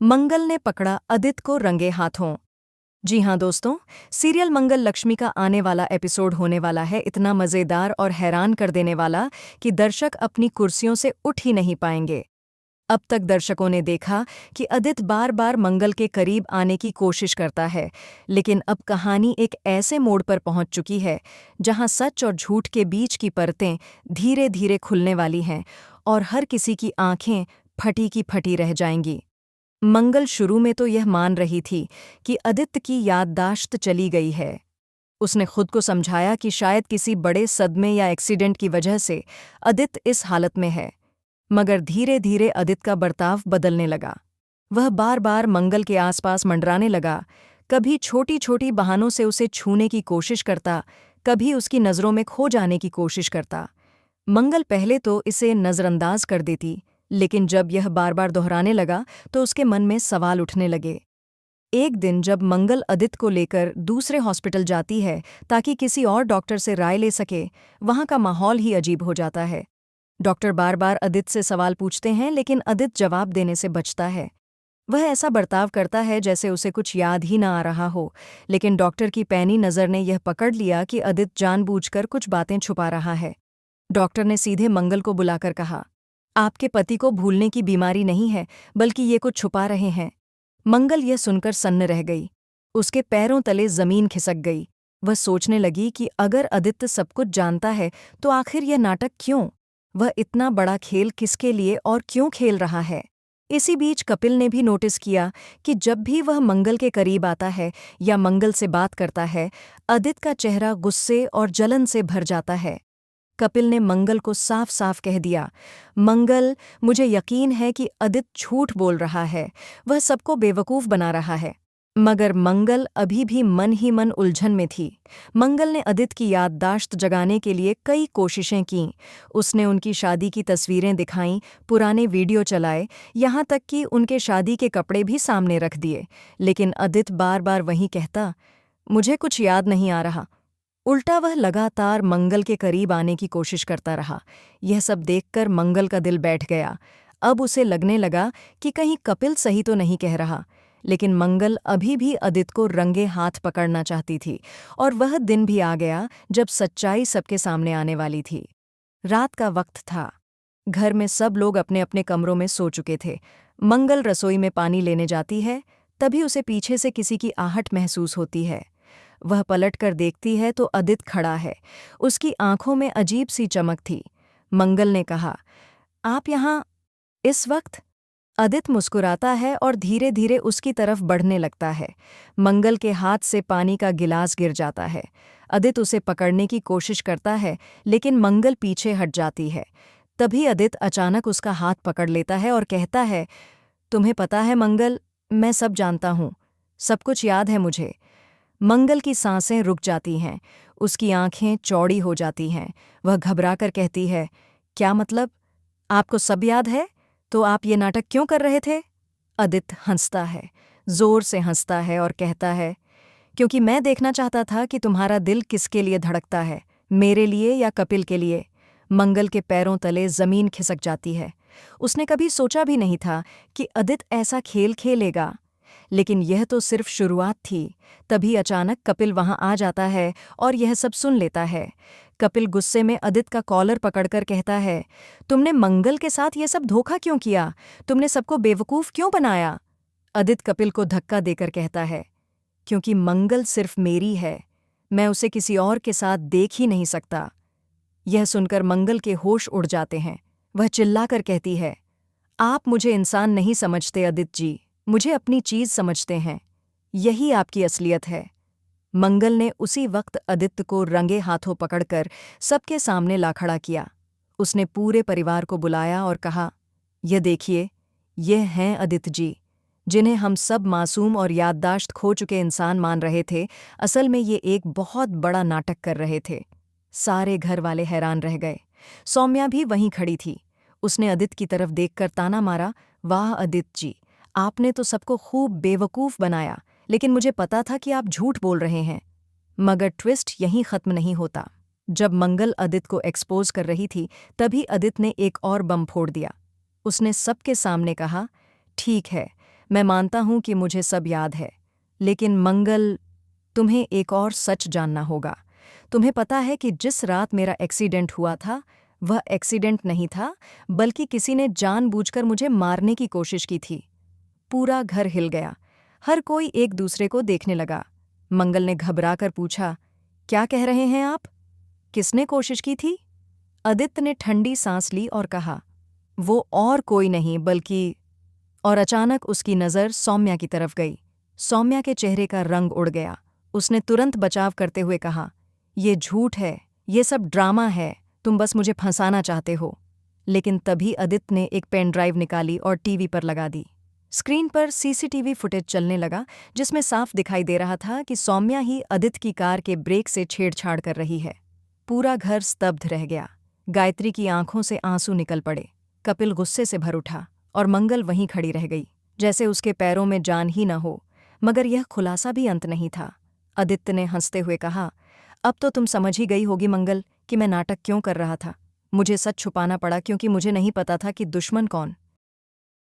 मंगल ने पकड़ा अदित को रंगे हाथों। जी हाँ दोस्तों, सीरियल मंगल लक्ष्मी का आने वाला एपिसोड होने वाला है इतना मज़ेदार और हैरान कर देने वाला कि दर्शक अपनी कुर्सियों से उठ ही नहीं पाएंगे। अब तक दर्शकों ने देखा कि अदित बार बार मंगल के करीब आने की कोशिश करता है, लेकिन अब कहानी एक ऐसे मोड़ पर पहुंच चुकी है जहां सच और झूठ के बीच की परतें धीरे धीरे खुलने वाली हैं और हर किसी की आंखें फटी की फटी रह जाएंगी। मंगल शुरू में तो यह मान रही थी कि आदित्य की याददाश्त चली गई है। उसने खुद को समझाया कि शायद किसी बड़े सदमे या एक्सीडेंट की वजह से आदित्य इस हालत में है। मगर धीरे धीरे आदित्य का बर्ताव बदलने लगा। वह बार बार मंगल के आसपास मंडराने लगा, कभी छोटी छोटी बहानों से उसे छूने की कोशिश करता, कभी उसकी नज़रों में खो जाने की कोशिश करता। मंगल पहले तो इसे नज़रअंदाज कर देती, लेकिन जब यह बार बार दोहराने लगा तो उसके मन में सवाल उठने लगे। एक दिन जब मंगल आदित्य को लेकर दूसरे हॉस्पिटल जाती है ताकि किसी और डॉक्टर से राय ले सके, वहाँ का माहौल ही अजीब हो जाता है। डॉक्टर बार बार आदित्य से सवाल पूछते हैं, लेकिन आदित्य जवाब देने से बचता है। वह ऐसा बर्ताव करता है जैसे उसे कुछ याद ही न आ रहा हो, लेकिन डॉक्टर की पैनी नज़र ने यह पकड़ लिया कि आदित्य जानबूझकर कुछ बातें छुपा रहा है। डॉक्टर ने सीधे मंगल को बुलाकर कहा, आपके पति को भूलने की बीमारी नहीं है, बल्कि ये कुछ छुपा रहे हैं। मंगल यह सुनकर सन्न रह गई। उसके पैरों तले जमीन खिसक गई। वह सोचने लगी कि अगर आदित्य सब कुछ जानता है तो आखिर यह नाटक क्यों? वह इतना बड़ा खेल किसके लिए और क्यों खेल रहा है? इसी बीच कपिल ने भी नोटिस किया कि जब भी वह मंगल के करीब आता है या मंगल से बात करता है, आदित्य का चेहरा गुस्से और जलन से भर जाता है। कपिल ने मंगल को साफ साफ कह दिया, मंगल, मुझे यकीन है कि आदित्य झूठ बोल रहा है, वह सबको बेवकूफ़ बना रहा है। मगर मंगल अभी भी मन ही मन उलझन में थी। मंगल ने आदित्य की याददाश्त जगाने के लिए कई कोशिशें कीं। उसने उनकी शादी की तस्वीरें दिखाईं, पुराने वीडियो चलाए, यहाँ तक कि उनके शादी के कपड़े भी सामने रख दिए। लेकिन आदित्य बार बार वही कहता, मुझे कुछ याद नहीं आ रहा। उल्टा वह लगातार मंगल के करीब आने की कोशिश करता रहा। यह सब देखकर मंगल का दिल बैठ गया। अब उसे लगने लगा कि कहीं कपिल सही तो नहीं कह रहा। लेकिन मंगल अभी भी आदित्य को रंगे हाथ पकड़ना चाहती थी, और वह दिन भी आ गया जब सच्चाई सबके सामने आने वाली थी। रात का वक्त था। घर में सब लोग अपने अपने कमरों में सो चुके थे। मंगल रसोई में पानी लेने जाती है, तभी उसे पीछे से किसी की आहट महसूस होती है। वह पलट कर देखती है तो आदित्य खड़ा है। उसकी आंखों में अजीब सी चमक थी। मंगल ने कहा, आप यहाँ इस वक्त? आदित्य मुस्कुराता है और धीरे धीरे उसकी तरफ बढ़ने लगता है। मंगल के हाथ से पानी का गिलास गिर जाता है। आदित्य उसे पकड़ने की कोशिश करता है, लेकिन मंगल पीछे हट जाती है। तभी आदित्य अचानक उसका हाथ पकड़ लेता है और कहता है, तुम्हें पता है मंगल, मैं सब जानता हूँ, सब कुछ याद है मुझे। मंगल की सांसें रुक जाती हैं, उसकी आंखें चौड़ी हो जाती हैं। वह घबराकर कहती है, क्या मतलब? आपको सब याद है? तो आप ये नाटक क्यों कर रहे थे? आदित्य हंसता है, जोर से हंसता है और कहता है, क्योंकि मैं देखना चाहता था कि तुम्हारा दिल किसके लिए धड़कता है, मेरे लिए या कपिल के लिए। मंगल के पैरों तले जमीन खिसक जाती है। उसने कभी सोचा भी नहीं था कि आदित्य ऐसा खेल खेलेगा। लेकिन यह तो सिर्फ शुरुआत थी। तभी अचानक कपिल वहां आ जाता है और यह सब सुन लेता है। कपिल गुस्से में आदित्य का कॉलर पकड़कर कहता है, तुमने मंगल के साथ यह सब धोखा क्यों किया? तुमने सबको बेवकूफ़ क्यों बनाया? आदित्य कपिल को धक्का देकर कहता है, क्योंकि मंगल सिर्फ मेरी है, मैं उसे किसी और के साथ देख ही नहीं सकता। यह सुनकर मंगल के होश उड़ जाते हैं। वह चिल्लाकर कहती है, आप मुझे इंसान नहीं समझते आदित्य जी, मुझे अपनी चीज़ समझते हैं। यही आपकी असलियत है। मंगल ने उसी वक्त आदित्य को रंगे हाथों पकड़कर सबके सामने ला खड़ा किया। उसने पूरे परिवार को बुलाया और कहा, यह देखिए, यह हैं आदित्य जी, जिन्हें हम सब मासूम और याददाश्त खो चुके इंसान मान रहे थे। असल में ये एक बहुत बड़ा नाटक कर रहे थे। सारे घर वाले हैरान रह गए। सौम्या भी वहीं खड़ी थी। उसने आदित्य की तरफ देखकर ताना मारा, वाह आदित्य जी, आपने तो सबको खूब बेवकूफ़ बनाया, लेकिन मुझे पता था कि आप झूठ बोल रहे हैं। मगर ट्विस्ट यहीं ख़त्म नहीं होता। जब मंगल आदित्य को एक्सपोज कर रही थी, तभी आदित्य ने एक और बम फोड़ दिया। उसने सबके सामने कहा, ठीक है, मैं मानता हूं कि मुझे सब याद है, लेकिन मंगल, तुम्हें एक और सच जानना होगा। तुम्हें पता है कि जिस रात मेरा एक्सीडेंट हुआ था, वह एक्सीडेंट नहीं था, बल्कि किसी ने जानबूझकर मुझे मारने की कोशिश की थी। पूरा घर हिल गया। हर कोई एक दूसरे को देखने लगा। मंगल ने घबराकर पूछा, क्या कह रहे हैं आप? किसने कोशिश की थी? आदित्य ने ठंडी सांस ली और कहा, वो और कोई नहीं बल्कि। और अचानक उसकी नज़र सौम्या की तरफ गई। सौम्या के चेहरे का रंग उड़ गया। उसने तुरंत बचाव करते हुए कहा, ये झूठ है, ये सब ड्रामा है, तुम बस मुझे फंसाना चाहते हो। लेकिन तभी आदित्य ने एक पेन ड्राइव निकाली और टीवी पर लगा दी। स्क्रीन पर सीसीटीवी फुटेज चलने लगा, जिसमें साफ दिखाई दे रहा था कि सौम्या ही आदित्य की कार के ब्रेक से छेड़छाड़ कर रही है। पूरा घर स्तब्ध रह गया। गायत्री की आंखों से आंसू निकल पड़े। कपिल गुस्से से भर उठा और मंगल वहीं खड़ी रह गई, जैसे उसके पैरों में जान ही न हो। मगर यह खुलासा भी अंत नहीं था। आदित्य ने हंसते हुए कहा, अब तो तुम समझ ही गई होगी मंगल कि मैं नाटक क्यों कर रहा था। मुझे सच छुपाना पड़ा क्योंकि मुझे नहीं पता था कि दुश्मन कौन